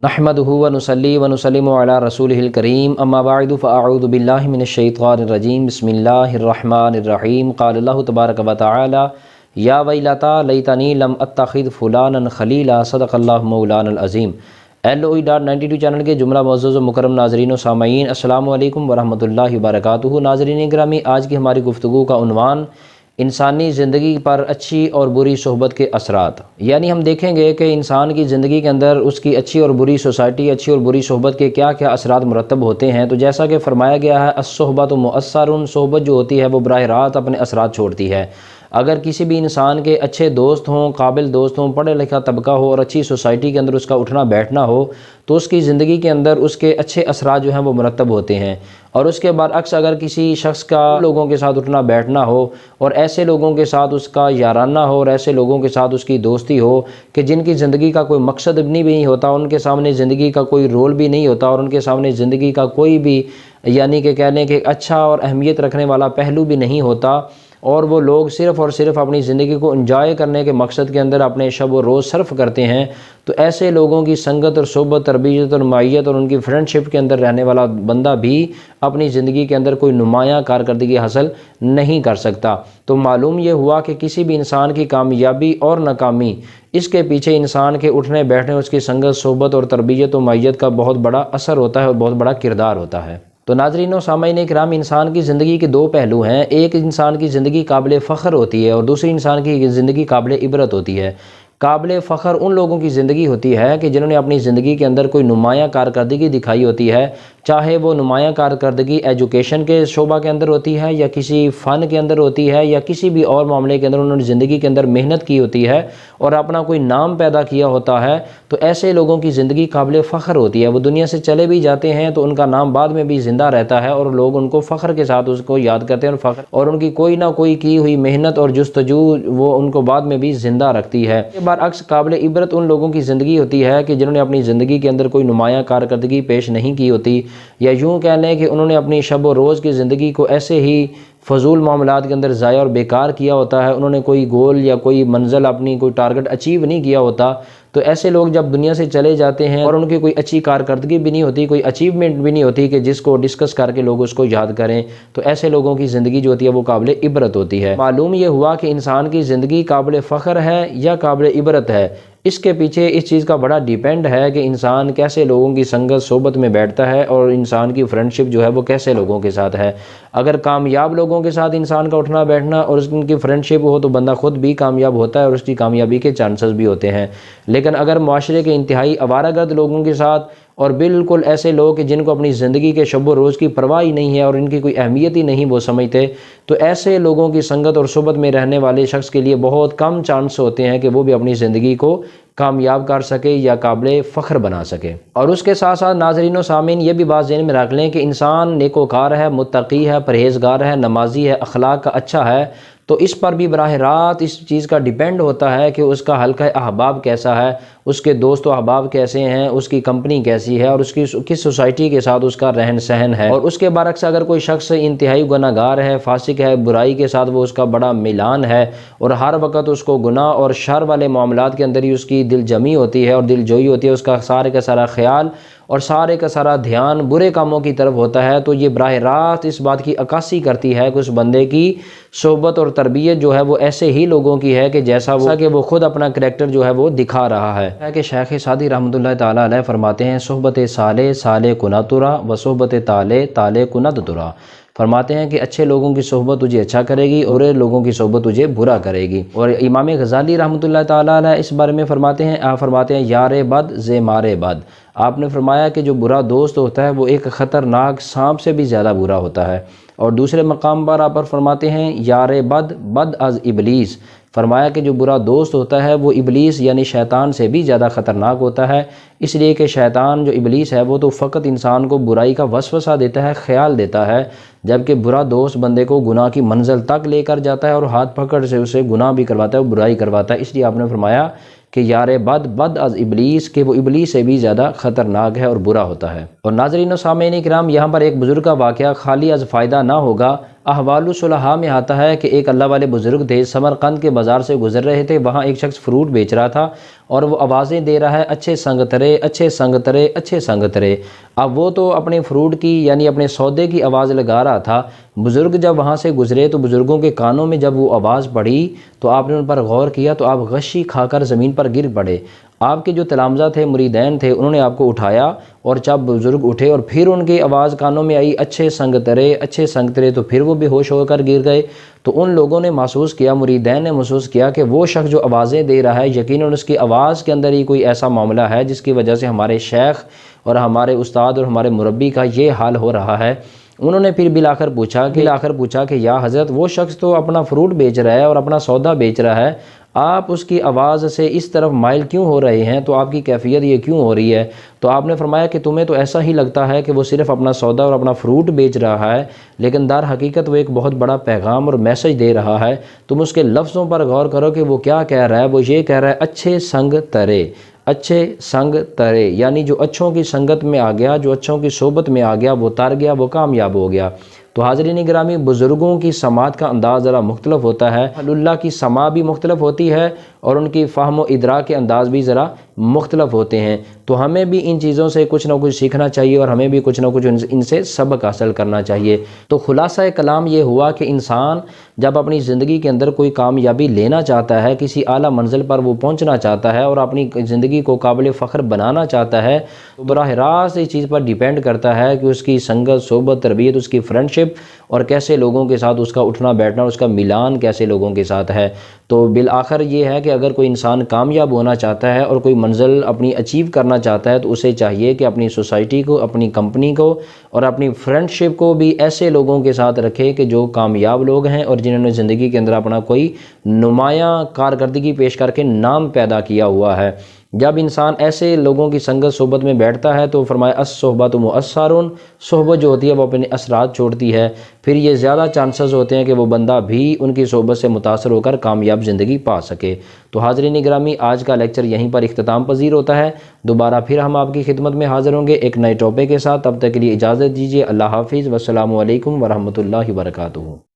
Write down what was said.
نحمدہ و نصلی و نسلم علی رسولہ الکریم اما بعد فاعوذ باللہ من الشیطان الرجیم بسم اللہ الرحمن الرحیم قال اللہ تبارک و تعالی یا ویلتا لیتنی لم اتخذ فلانا خلیلا صدق اللہ مولانا العظیم۔ LOE.92 چینل کے جملہ معزز و مکرم ناظرین و سامعین، السلام علیکم ورحمۃ اللہ وبرکاتہ۔ ناظرین گرامی، آج کی ہماری گفتگو کا عنوان انسانی زندگی پر اچھی اور بری صحبت کے اثرات، یعنی ہم دیکھیں گے کہ انسان کی زندگی کے اندر اس کی اچھی اور بری سوسائٹی، اچھی اور بری صحبت کے کیا کیا اثرات مرتب ہوتے ہیں۔ تو جیسا کہ فرمایا گیا ہے الصحبۃ مؤثر، صحبت جو ہوتی ہے وہ براہ راست اپنے اثرات چھوڑتی ہے۔ اگر کسی بھی انسان کے اچھے دوست ہوں، قابل دوست ہوں، پڑھا لکھا طبقہ ہو اور اچھی سوسائٹی کے اندر اس کا اٹھنا بیٹھنا ہو تو اس کی زندگی کے اندر اس کے اچھے اثرات جو ہیں وہ مرتب ہوتے ہیں۔ اور اس کے برعکس اگر کسی شخص کا لوگوں کے ساتھ اٹھنا بیٹھنا ہو اور ایسے لوگوں کے ساتھ اس کا یارانہ ہو اور ایسے لوگوں کے ساتھ اس کی دوستی ہو کہ جن کی زندگی کا کوئی مقصد بھی نہیں ہوتا، ان کے سامنے زندگی کا کوئی رول بھی نہیں ہوتا اور ان کے سامنے زندگی کا کوئی بھی یعنی کہ کہہ لیں کہ اچھا اور اہمیت رکھنے والا پہلو بھی نہیں ہوتا، اور وہ لوگ صرف اور صرف اپنی زندگی کو انجوائے کرنے کے مقصد کے اندر اپنے شب و روز صرف کرتے ہیں، تو ایسے لوگوں کی سنگت اور صحبت، تربیت اور معیت اور ان کی فرینڈ شپ کے اندر رہنے والا بندہ بھی اپنی زندگی کے اندر کوئی نمایاں کارکردگی حاصل نہیں کر سکتا۔ تو معلوم یہ ہوا کہ کسی بھی انسان کی کامیابی اور ناکامی، اس کے پیچھے انسان کے اٹھنے بیٹھنے، اس کی سنگت، صحبت اور تربیت و معیت کا بہت بڑا اثر ہوتا ہے اور بہت بڑا کردار ہوتا ہے۔ تو ناظرین و سامعین کرام، انسان کی زندگی کے دو پہلو ہیں، ایک انسان کی زندگی قابل فخر ہوتی ہے اور دوسری انسان کی زندگی قابل عبرت ہوتی ہے۔ قابل فخر ان لوگوں کی زندگی ہوتی ہے کہ جنہوں نے اپنی زندگی کے اندر کوئی نمایاں کارکردگی دکھائی ہوتی ہے، چاہے وہ نمایاں کارکردگی ایجوکیشن کے شعبہ کے اندر ہوتی ہے یا کسی فن کے اندر ہوتی ہے یا کسی بھی اور معاملے کے اندر انہوں نے زندگی کے اندر محنت کی ہوتی ہے اور اپنا کوئی نام پیدا کیا ہوتا ہے، تو ایسے لوگوں کی زندگی قابل فخر ہوتی ہے۔ وہ دنیا سے چلے بھی جاتے ہیں تو ان کا نام بعد میں بھی زندہ رہتا ہے اور لوگ ان کو فخر کے ساتھ اس کو یاد کرتے ہیں اور ان کی کوئی نہ کوئی کی ہوئی محنت اور جستجو وہ ان کو بعد میں بھی زندہ رکھتی ہے۔ برعکس قابل عبرت ان لوگوں کی زندگی ہوتی ہے کہ جنہوں نے اپنی زندگی کے اندر کوئی نمایاں کارکردگی پیش نہیں کی ہوتی، یا یوں کہہ لیں کہ انہوں نے اپنی شب و روز کی زندگی کو ایسے ہی فضول معاملات کے اندر ضائع اور بیکار کیا ہوتا ہے، انہوں نے کوئی گول یا کوئی منزل، اپنی کوئی ٹارگٹ اچیو نہیں کیا ہوتا۔ تو ایسے لوگ جب دنیا سے چلے جاتے ہیں اور ان کی کوئی اچھی کارکردگی بھی نہیں ہوتی، کوئی اچیومنٹ بھی نہیں ہوتی کہ جس کو ڈسکس کر کے لوگ اس کو یاد کریں، تو ایسے لوگوں کی زندگی جو ہوتی ہے وہ قابل عبرت ہوتی ہے۔ معلوم یہ ہوا کہ انسان کی زندگی قابل فخر ہے یا قابل عبرت ہے، اس کے پیچھے اس چیز کا بڑا ڈیپینڈ ہے کہ انسان کیسے لوگوں کی سنگت صحبت میں بیٹھتا ہے اور انسان کی فرینڈ شپ جو ہے وہ کیسے لوگوں کے ساتھ ہے۔ اگر کامیاب لوگوں کے ساتھ انسان کا اٹھنا بیٹھنا اور ان کی فرینڈ شپ ہو تو بندہ خود بھی کامیاب ہوتا ہے اور اس کی کامیابی کے چانسز بھی ہوتے ہیں۔ لیکن اگر معاشرے کے انتہائی آوارہ گرد لوگوں کے ساتھ اور بالکل ایسے لوگ جن کو اپنی زندگی کے شب و روز کی پرواہ ہی نہیں ہے اور ان کی کوئی اہمیت ہی نہیں وہ سمجھتے، تو ایسے لوگوں کی سنگت اور صحبت میں رہنے والے شخص کے لیے بہت کم چانس ہوتے ہیں کہ وہ بھی اپنی زندگی کو کامیاب کر سکے یا قابل فخر بنا سکے۔ اور اس کے ساتھ ساتھ ناظرین و سامعین یہ بھی بات ذہن میں رکھ لیں کہ انسان نیکوکار ہے، متقی ہے، پرہیزگار ہے، نمازی ہے، اخلاق کا اچھا ہے، تو اس پر بھی براہ راست اس چیز کا ڈیپینڈ ہوتا ہے کہ اس کا حلقہ احباب کیسا ہے، اس کے دوست و احباب کیسے ہیں، اس کی کمپنی کیسی ہے اور اس کی کس سوسائٹی کے ساتھ اس کا رہن سہن ہے۔ اور اس کے برعکس اگر کوئی شخص انتہائی گناہ گار ہے، فاسق ہے، برائی کے ساتھ وہ اس کا بڑا میلان ہے اور ہر وقت اس کو گناہ اور شر والے معاملات کے اندر ہی اس کی دل جمی ہوتی ہے اور دل جوئی ہوتی ہے، اس کا سارے کا سارا خیال اور سارے کا سارا دھیان برے کاموں کی طرف ہوتا ہے، تو یہ براہ راست اس بات کی عکاسی کرتی ہے کہ اس بندے کی صحبت اور تربیت جو ہے وہ ایسے ہی لوگوں کی ہے کہ جیسا کہ وہ خود اپنا کریکٹر جو ہے وہ دکھا رہا ہے۔ کہ شیخ سعدی رحمۃ اللہ تعالیٰ علیہ فرماتے ہیں صحبت صالح صالح کند ترا و صحبت طالح طالح کند ترا، فرماتے ہیں کہ اچھے لوگوں کی صحبت تجھے اچھا کرے گی اور برے لوگوں کی صحبت تجھے برا کرے گی۔ اور امام غزالی رحمۃ اللہ تعالیٰ علیہ اس بارے میں فرماتے ہیں یار بد ز مار بد، آپ نے فرمایا کہ جو برا دوست ہوتا ہے وہ ایک خطرناک سانپ سے بھی زیادہ برا ہوتا ہے۔ اور دوسرے مقام پر آپ فرماتے ہیں یار بد بد از ابلیس، فرمایا کہ جو برا دوست ہوتا ہے وہ ابلیس یعنی شیطان سے بھی زیادہ خطرناک ہوتا ہے، اس لیے کہ شیطان جو ابلیس ہے وہ تو فقط انسان کو برائی کا وسوسہ دیتا ہے، خیال دیتا ہے، جبکہ برا دوست بندے کو گناہ کی منزل تک لے کر جاتا ہے اور ہاتھ پکڑ سے اسے گناہ بھی کرواتا ہے اور برائی کرواتا ہے۔ اس لیے آپ نے فرمایا کہ یار بد بد از ابلیس، کہ وہ ابلیس سے بھی زیادہ خطرناک ہے اور برا ہوتا ہے۔ اور ناظرین و سامعین کرام، یہاں پر ایک بزرگ کا واقعہ خالی از فائدہ نہ ہوگا احوال الصلحاء میں آتا ہے کہ ایک اللہ والے بزرگ تھے، سمرقند کے بازار سے گزر رہے تھے، وہاں ایک شخص فروٹ بیچ رہا تھا اور وہ آوازیں دے رہا ہے اچھے سنگ ترے، اچھے سنگ ترے، اچھے سنگ ترے۔ اب وہ تو اپنے فروٹ کی یعنی اپنے سودے کی آواز لگا رہا تھا۔ بزرگ جب وہاں سے گزرے تو بزرگوں کے کانوں میں جب وہ آواز پڑی تو آپ نے ان پر غور کیا تو آپ غشی کھا کر زمین پر گر پڑے۔ آپ کے جو تلامذہ تھے، مریدین تھے، انہوں نے آپ کو اٹھایا اور جب بزرگ اٹھے اور پھر ان کی آواز کانوں میں آئی اچھے سنگ ترے، اچھے سنگ ترے، تو پھر وہ بے ہوش ہو کر گر گئے۔ تو ان لوگوں نے محسوس کیا، مریدین نے محسوس کیا کہ وہ شخص جو آوازیں دے رہا ہے یقیناً اس کی آواز کے اندر ہی کوئی ایسا معاملہ ہے جس کی وجہ سے ہمارے شیخ اور ہمارے استاد اور ہمارے مربی کا یہ حال ہو رہا ہے۔ انہوں نے پھر بالآخر پوچھا کہ یا حضرت، وہ شخص تو اپنا فروٹ بیچ رہا ہے اور اپنا سودا بیچ رہا ہے، آپ اس کی آواز سے اس طرف مائل کیوں ہو رہے ہیں؟ تو آپ کی کیفیت یہ کیوں ہو رہی ہے؟ تو آپ نے فرمایا کہ تمہیں تو ایسا ہی لگتا ہے کہ وہ صرف اپنا سودا اور اپنا فروٹ بیچ رہا ہے، لیکن در حقیقت وہ ایک بہت بڑا پیغام اور میسج دے رہا ہے۔ تم اس کے لفظوں پر غور کرو کہ وہ کیا کہہ رہا ہے۔ وہ یہ کہہ رہا ہے اچھے سنگ ترے، اچھے سنگ ترے، یعنی جو اچھوں کی سنگت میں آ گیا، جو اچھوں کی صحبت میں آ گیا، وہ تر گیا، وہ کامیاب ہو گیا۔ تو حاضرین گرامی، بزرگوں کی سماعت کا انداز ذرا مختلف ہوتا ہے، اللہ کی سماع بھی مختلف ہوتی ہے اور ان کی فہم و ادراک کے انداز بھی ذرا مختلف ہوتے ہیں۔ تو ہمیں بھی ان چیزوں سے کچھ نہ کچھ سیکھنا چاہیے اور ہمیں بھی کچھ نہ کچھ ان سے سبق حاصل کرنا چاہیے۔ تو خلاصہ کلام یہ ہوا کہ انسان جب اپنی زندگی کے اندر کوئی کامیابی لینا چاہتا ہے، کسی اعلیٰ منزل پر وہ پہنچنا چاہتا ہے اور اپنی زندگی کو قابل فخر بنانا چاہتا ہے، تو براہ راست اس چیز پر ڈیپینڈ کرتا ہے کہ اس کی سنگت، صحبت، تربیت، اس کی فرینڈشپ اور کیسے لوگوں کے ساتھ اس کا اٹھنا بیٹھنا، اس کا ملان کیسے لوگوں کے ساتھ ہے۔ تو بالآخر یہ ہے کہ اگر کوئی انسان کامیاب ہونا چاہتا ہے اور کوئی منزل اپنی اچیو کرنا چاہتا ہے تو اسے چاہیے کہ اپنی سوسائٹی کو، اپنی کمپنی کو اور اپنی فرینڈشپ کو بھی ایسے لوگوں کے ساتھ رکھے کہ جو کامیاب لوگ ہیں اور جنہوں نے زندگی کے اندر اپنا کوئی نمایاں کارکردگی پیش کر کے نام پیدا کیا ہوا ہے۔ جب انسان ایسے لوگوں کی سنگت صحبت میں بیٹھتا ہے تو فرمایا الصحبۃ مؤثر، صحبت جو ہوتی ہے وہ اپنے اثرات چھوڑتی ہے، پھر یہ زیادہ چانسز ہوتے ہیں کہ وہ بندہ بھی ان کی صحبت سے متاثر ہو کر کامیاب زندگی پا سکے۔ تو حاضرین گرامی، آج کا لیکچر یہیں پر اختتام پذیر ہوتا ہے۔ دوبارہ پھر ہم آپ کی خدمت میں حاضر ہوں گے ایک نئے ٹاپک کے ساتھ۔ تب تک کے لیے اجازت دیجیے۔ اللہ حافظ، والسلام علیکم ورحمۃ اللہ وبرکاتہ۔